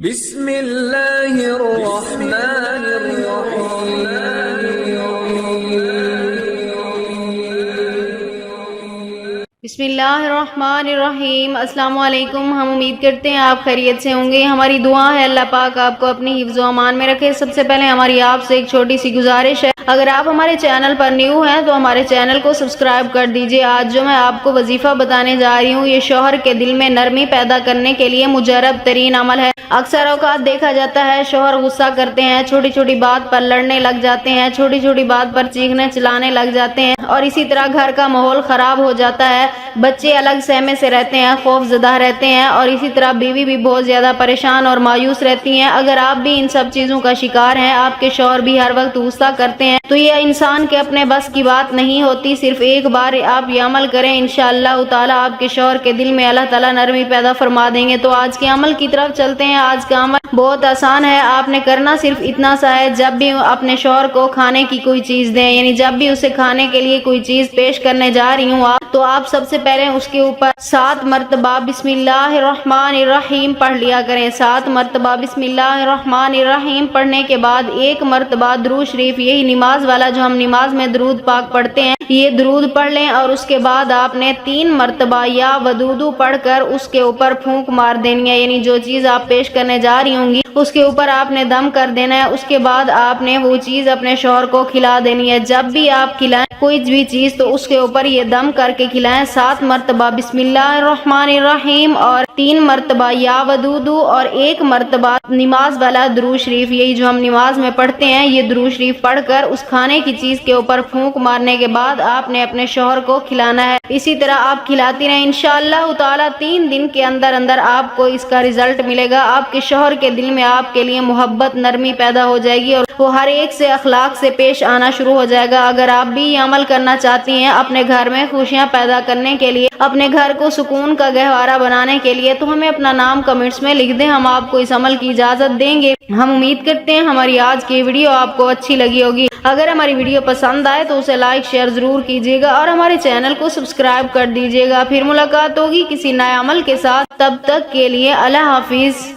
بسم اللہ الرحمن الرحیم۔ بسم اللہ الرحمن الرحیم۔ السلام علیکم۔ ہم امید کرتے ہیں آپ خیریت سے ہوں گے۔ ہماری دعا ہے اللہ پاک آپ کو اپنی حفظ و امان میں رکھے۔ سب سے پہلے ہماری آپ سے ایک چھوٹی سی گزارش ہے، اگر آپ ہمارے چینل پر نیو ہیں تو ہمارے چینل کو سبسکرائب کر دیجئے۔ آج جو میں آپ کو وظیفہ بتانے جا رہی ہوں، یہ شوہر کے دل میں نرمی پیدا کرنے کے لیے مجرب ترین عمل ہے۔ اکثر اوقات دیکھا جاتا ہے شوہر غصہ کرتے ہیں، چھوٹی چھوٹی بات پر لڑنے لگ جاتے ہیں، چھوٹی چھوٹی بات پر چیخنے چلانے لگ جاتے ہیں، اور اسی طرح گھر کا ماحول خراب ہو جاتا ہے۔ بچے الگ سہمے سے رہتے ہیں، خوف زدہ رہتے ہیں، اور اسی طرح بیوی بھی بہت زیادہ پریشان اور مایوس رہتی ہیں۔ اگر آپ بھی ان سب چیزوں کا شکار ہیں، آپ کے شوہر بھی ہر وقت غصہ کرتے ہیں، تو یہ انسان کے اپنے بس کی بات نہیں ہوتی۔ صرف ایک بار آپ یہ عمل کریں، انشاءاللہ تعالی آپ کے شوہر کے دل میں اللہ تعالی نرمی پیدا فرما دیں گے۔ تو آج کے عمل کی طرف چلتے ہیں۔ آج کا عمل بہت آسان ہے، آپ نے کرنا صرف اتنا سا ہے، جب بھی اپنے شوہر کو کھانے کی کوئی چیز دیں، یعنی جب بھی اسے کھانے کے لیے کوئی چیز پیش کرنے جا رہی ہوں تو آپ سب سے پہلے اس کے اوپر 7 مرتبہ بسم اللہ الرحمن الرحیم پڑھ لیا کریں۔ 7 مرتبہ بسم اللہ الرحمن الرحیم پڑھنے کے بعد 1 مرتبہ درود شریف، یہی نماز والا جو ہم نماز میں درود پاک پڑھتے ہیں، یہ درود پڑھ لیں، اور اس کے بعد آپ نے 3 مرتبہ یا ودودو پڑھ کر اس کے اوپر پھونک مار دینی ہے، یعنی جو چیز آپ پیش کرنے جا رہی ہوں گی اس کے اوپر آپ نے دم کر دینا ہے۔ اس کے بعد آپ نے وہ چیز اپنے شوہر کو کھلا دینی ہے۔ جب بھی آپ کھلائیں کوئی بھی چیز تو اس کے اوپر یہ دم کر کے کھلائیں۔ 7 مرتبہ بسم اللہ الرحمن الرحیم اور 3 مرتبہ یا ودودو اور 1 مرتبہ نماز والا درود شریف، یہی جو ہم نماز میں پڑھتے ہیں، یہ درود شریف پڑھ کر اس کھانے کی چیز کے اوپر پھونک مارنے کے بعد آپ نے اپنے شوہر کو کھلانا ہے۔ اسی طرح آپ کھلاتی رہیں، انشاءاللہ تعالی 3 دن کے اندر آپ کو اس کا رزلٹ ملے گا۔ آپ کے شوہر کے دل میں آپ کے لیے محبت، نرمی پیدا ہو جائے گی، اور وہ ہر ایک سے اخلاق سے پیش آنا شروع ہو جائے گا۔ اگر آپ بھی یہ عمل کرنا چاہتی ہیں اپنے گھر میں خوشیاں پیدا کرنے کے لیے، اپنے گھر کو سکون کا گہوارہ بنانے کے لیے، تو ہمیں اپنا نام کمنٹس میں لکھ دیں، ہم آپ کو اس عمل کی اجازت دیں گے۔ ہم امید کرتے ہیں ہماری آج کی ویڈیو آپ کو اچھی لگی ہوگی۔ اگر ہماری ویڈیو پسند آئے تو اسے لائک شیئر ضرور کیجیے گا، اور ہمارے چینل کو سبسکرائب کر دیجیے گا۔ پھر ملاقات ہوگی کسی نئے عمل کے ساتھ، تب تک کے لیے اللہ حافظ۔